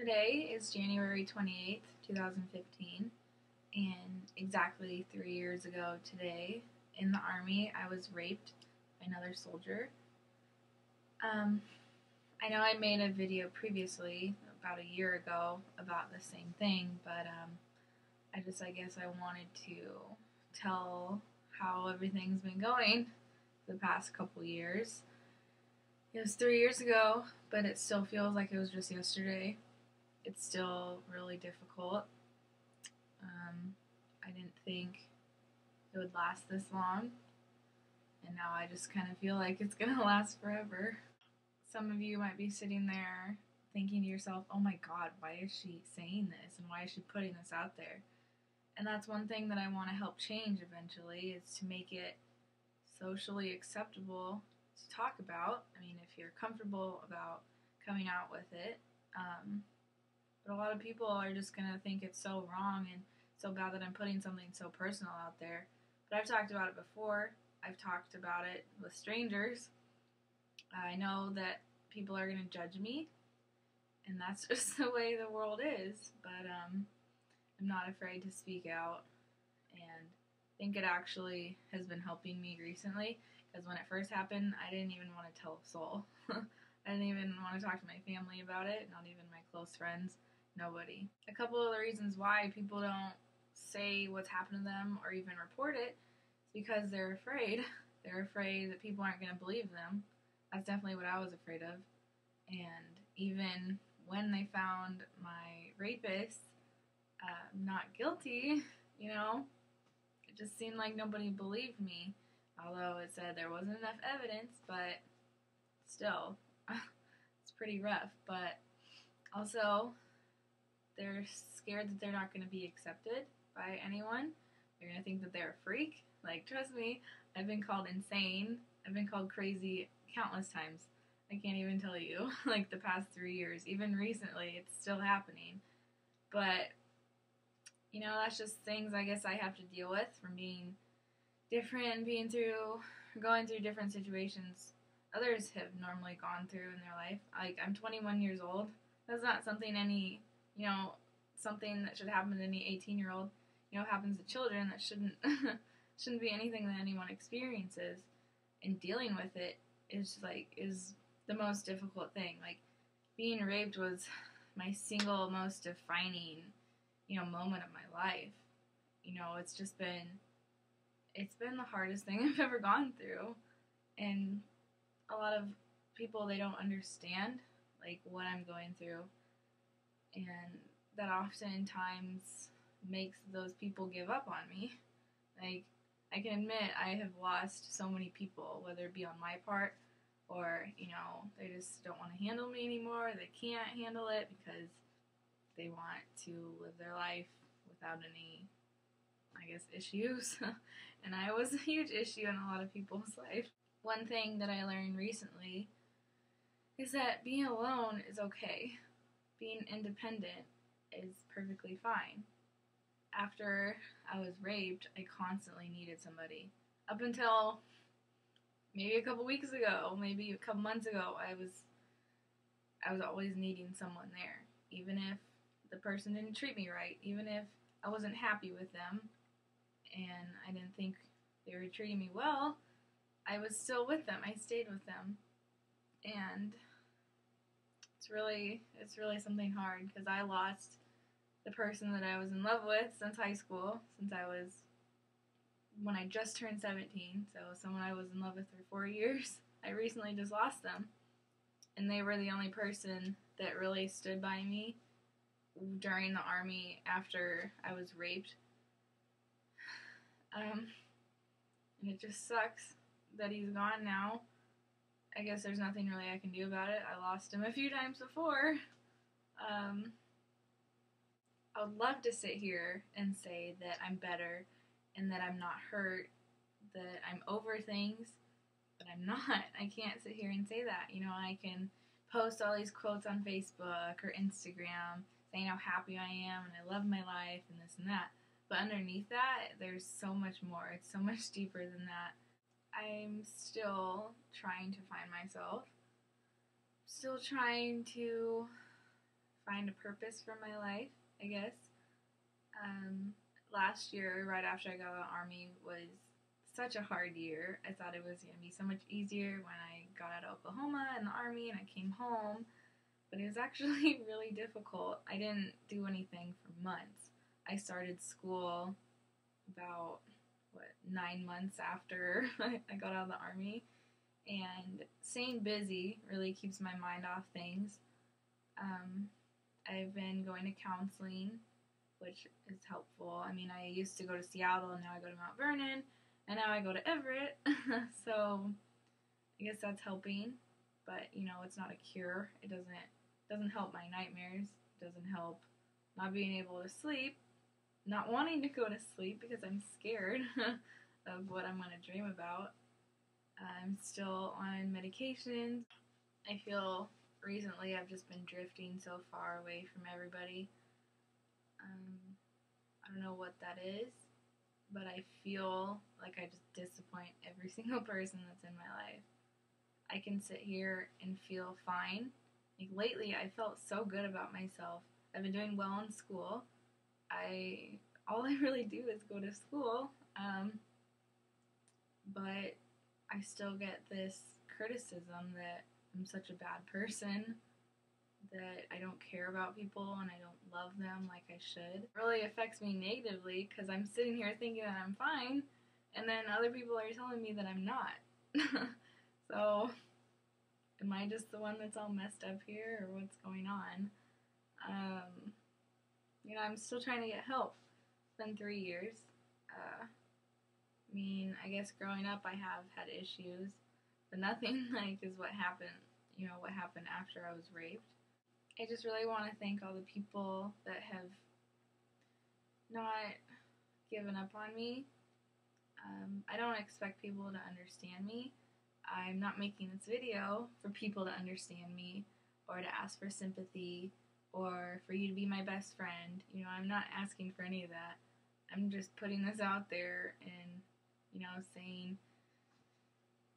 Today is January 28th, 2015, and exactly 3 years ago today, in the Army, I was raped by another soldier. Um, I know I made a video previously, about a year ago, about the same thing, but I guess I wanted to tell how everything's been going the past couple years. It was 3 years ago, but it still feels like it was just yesterday. It's still really difficult. I didn't think it would last this long, and now I just kind of feel like it's gonna last forever. Some of you might be sitting there thinking to yourself, oh my god, why is she saying this, and why is she putting this out there? And that's one thing that I want to help change eventually, is to make it socially acceptable to talk about. I mean, if you're comfortable about coming out with it, but a lot of people are just going to think it's so wrong and so bad that I'm putting something so personal out there. But I've talked about it before. I've talked about it with strangers. I know that people are going to judge me, and that's just the way the world is. But I'm not afraid to speak out, and I think it actually has been helping me recently, because when it first happened, I didn't even want to tell a soul. I didn't even want to talk to my family about it, not even my close friends. Nobody. A couple of the reasons why people don't say what's happened to them or even report it is because they're afraid. They're afraid that people aren't going to believe them. That's definitely what I was afraid of. And even when they found my rapist not guilty, it just seemed like nobody believed me. Although it said there wasn't enough evidence, but still, it's pretty rough. But also, they're scared that they're not going to be accepted by anyone. They're going to think that they're a freak. Like, trust me, I've been called insane. I've been called crazy countless times. I can't even tell you. Like, the past 3 years. Even recently, it's still happening. But, that's just things I guess I have to deal with from being different and going through different situations others have normally gone through in their life. Like, I'm 21 years old. That's not something something that should happen to any 18-year-old. Happens to children. That shouldn't be anything that anyone experiences. And dealing with it is the most difficult thing. Like, being raped was my single most defining, moment of my life. It's been the hardest thing I've ever gone through. And a lot of people, they don't understand, like, what I'm going through. And that oftentimes makes those people give up on me. Like, I can admit I have lost so many people, whether it be on my part or, they just don't want to handle me anymore. They can't handle it because they want to live their life without any, I guess, issues. And I was a huge issue in a lot of people's life. One thing that I learned recently is that being alone is okay. Being independent is perfectly fine. After I was raped, I constantly needed somebody. Up until maybe a couple weeks ago, maybe a couple months ago, I was always needing someone there. Even if the person didn't treat me right, even if I wasn't happy with them and I didn't think they were treating me well, I was still with them. I stayed with them. And it's really something hard, because I lost the person that I was in love with since high school, when I just turned 17. So someone I was in love with for 4 years, I recently just lost them. And they were the only person that really stood by me during the Army after I was raped. And it just sucks that he's gone now. I guess there's nothing really I can do about it. I lost him a few times before. I would love to sit here and say that I'm better and that I'm not hurt, that I'm over things, but I'm not. I can't sit here and say that. I can post all these quotes on Facebook or Instagram saying how happy I am and I love my life and this and that. But underneath that, there's so much more. It's so much deeper than that. I'm still trying to find myself. Still trying to find a purpose for my life, I guess. Last year, right after I got out of the Army, was such a hard year. I thought it was going to be so much easier when I got out of Oklahoma and the Army and I came home, but it was actually really difficult. I didn't do anything for months. I started school about, 9 months after I got out of the Army, and staying busy really keeps my mind off things. I've been going to counseling, which is helpful. I mean, I used to go to Seattle, and now I go to Mount Vernon, and now I go to Everett. So I guess that's helping, but it's not a cure. It doesn't help my nightmares. It doesn't help not being able to sleep, not wanting to go to sleep because I'm scared of what I'm going to dream about. I'm still on medications. I feel recently I've just been drifting so far away from everybody. I don't know what that is, but I feel like I just disappoint every single person that's in my life. I can sit here and feel fine. Like lately, I felt so good about myself. I've been doing well in school. All I really do is go to school, but I still get this criticism that I'm such a bad person, that I don't care about people and I don't love them like I should. It really affects me negatively because I'm sitting here thinking that I'm fine, and then other people are telling me that I'm not. So, am I just the one that's all messed up here, or what's going on? I'm still trying to get help. It's been 3 years. I guess growing up I have had issues, but nothing like is what happened after I was raped. I just really want to thank all the people that have not given up on me. I don't expect people to understand me. I'm not making this video for people to understand me or to ask for sympathy or for you to be my best friend. I'm not asking for any of that. I'm just putting this out there and, saying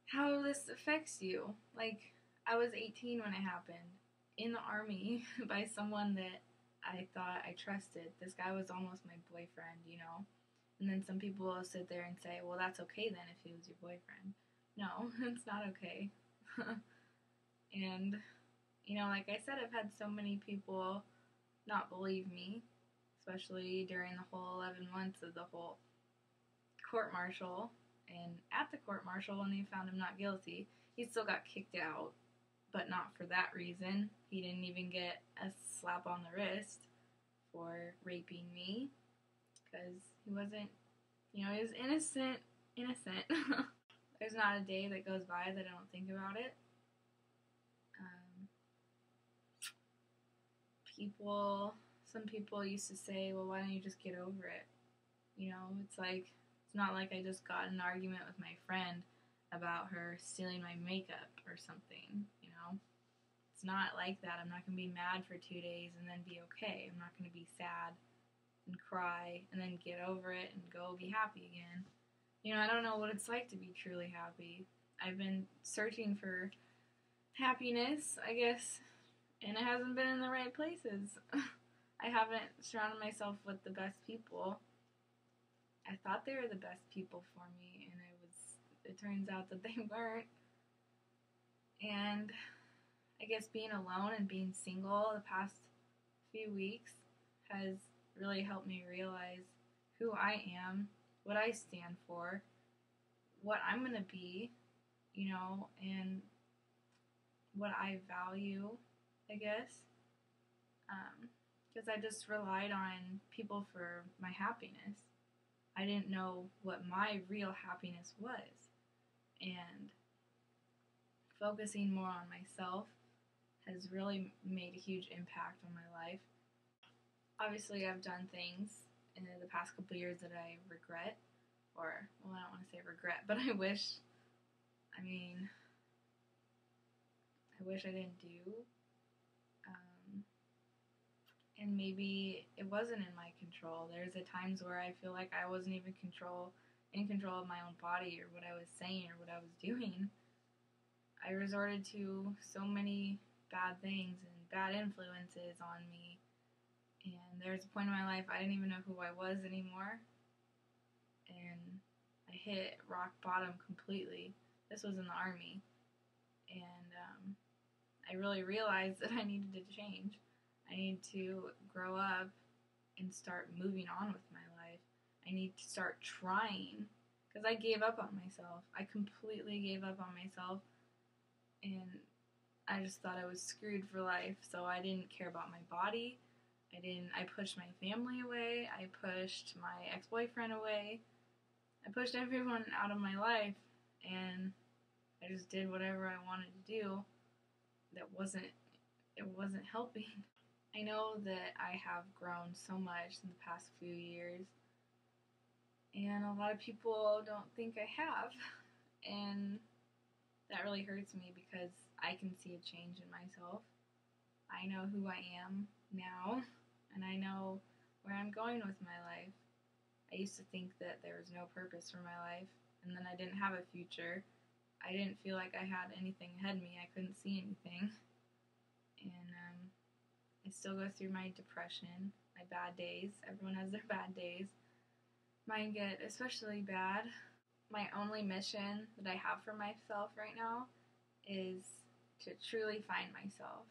how this affects you. Like, I was 18 when it happened, in the Army, by someone that I thought I trusted. This guy was almost my boyfriend, And then some people will sit there and say, well, that's okay then if he was your boyfriend. No, it's not okay. And, like I said, I've had so many people not believe me, especially during the whole 11 months of the whole court-martial. And at the court-martial, when they found him not guilty, he still got kicked out, but not for that reason. He didn't even get a slap on the wrist for raping me, because he wasn't, he was innocent. There's not a day that goes by that I don't think about it. Some people used to say, well, why don't you just get over it? It's like, it's not like I just got in an argument with my friend about her stealing my makeup or something, It's not like that. I'm not going to be mad for 2 days and then be okay. I'm not going to be sad and cry and then get over it and go be happy again. I don't know what it's like to be truly happy. I've been searching for happiness, I guess, and it hasn't been in the right places. I haven't surrounded myself with the best people. I thought they were the best people for me, and it turns out that they weren't. And I guess being alone and being single the past few weeks has really helped me realize who I am, what I stand for, what I'm going to be, and what I value, I guess. Because I just relied on people for my happiness. I didn't know what my real happiness was. And focusing more on myself has really made a huge impact on my life. Obviously, I've done things in the past couple years that I regret, or, well, I don't want to say regret, but I wish I didn't do. And maybe it wasn't in my control. There's times where I feel like I wasn't even in control of my own body or what I was saying or what I was doing. I resorted to so many bad things and bad influences on me And there was a point in my life I didn't even know who I was anymore. And I hit rock bottom completely. This was in the Army. And I really realized that I needed to change. I need to grow up and start moving on with my life. I need to start trying, because I gave up on myself. I completely gave up on myself, and I just thought I was screwed for life. So I didn't care about my body. I pushed my family away. I pushed my ex-boyfriend away. I pushed everyone out of my life, and I just did whatever I wanted to do. It wasn't helping. I know that I have grown so much in the past few years, and a lot of people don't think I have, and that really hurts me because I can see a change in myself. I know who I am now, and I know where I'm going with my life. I used to think that there was no purpose for my life, and then I didn't have a future. I didn't feel like I had anything ahead of me. I couldn't see anything. And I still go through my depression, my bad days. Everyone has their bad days. Mine get especially bad. My only mission that I have for myself right now is to truly find myself.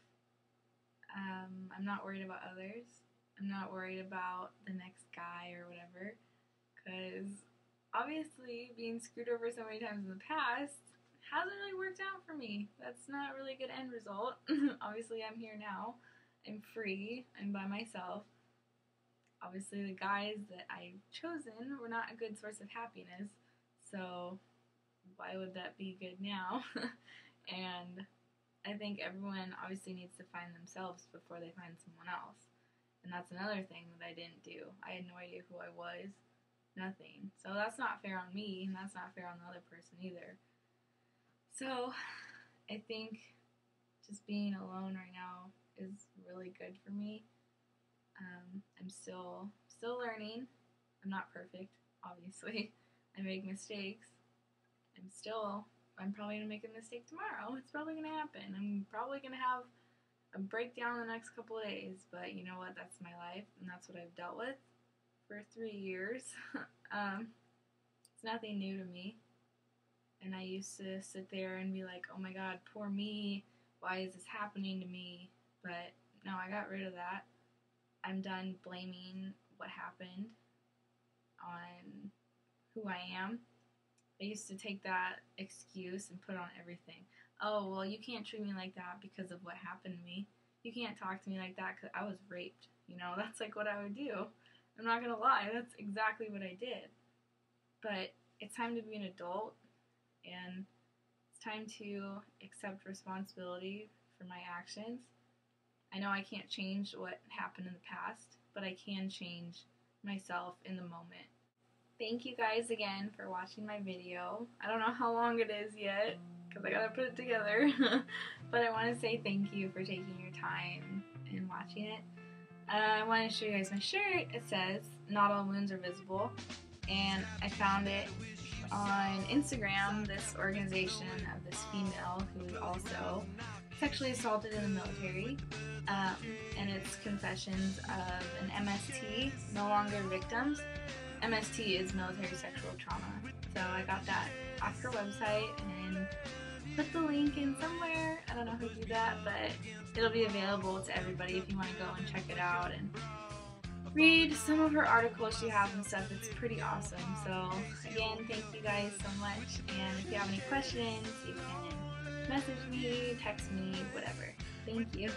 I'm not worried about others. I'm not worried about the next guy or whatever, because obviously being screwed over so many times in the past hasn't really worked out for me. That's not a really good end result. Obviously I'm here now. I'm free. I'm by myself. Obviously the guys that I've chosen were not a good source of happiness, so why would that be good now? And I think everyone obviously needs to find themselves before they find someone else. And that's another thing that I didn't do. I had no idea who I was. Nothing. So that's not fair on me, and that's not fair on the other person either. So I think just being alone right now is really good for me. I'm still learning. I'm not perfect, obviously. I make mistakes. I'm probably going to make a mistake tomorrow. It's probably going to happen. I'm probably going to have a breakdown in the next couple of days, but you know what? That's my life, and that's what I've dealt with for 3 years. It's nothing new to me. And I used to sit there and be like, oh my god, poor me. Why is this happening to me? But no, I got rid of that. I'm done blaming what happened on who I am. I used to take that excuse and put on everything. Oh, well, you can't treat me like that because of what happened to me. You can't talk to me like that because I was raped. You know, that's like what I would do. I'm not going to lie. That's exactly what I did. But it's time to be an adult, and it's time to accept responsibility for my actions. I know I can't change what happened in the past, but I can change myself in the moment. Thank you guys again for watching my video. I don't know how long it is yet, because I gotta put it together. But I want to say thank you for taking your time and watching it. I want to show you guys my shirt. It says, "Not all wounds are visible." And I found it on Instagram, this organization of this female who also sexually assaulted in the military. And it's confessions of an MST, no longer victims. MST is military sexual trauma. So I got that off her website and put the link in somewhere. I don't know who did that, but it'll be available to everybody if you want to go and check it out and read some of her articles she has and stuff. It's pretty awesome. So again, thank you guys so much. And if you have any questions, you can message me, text me, whatever. Thank you.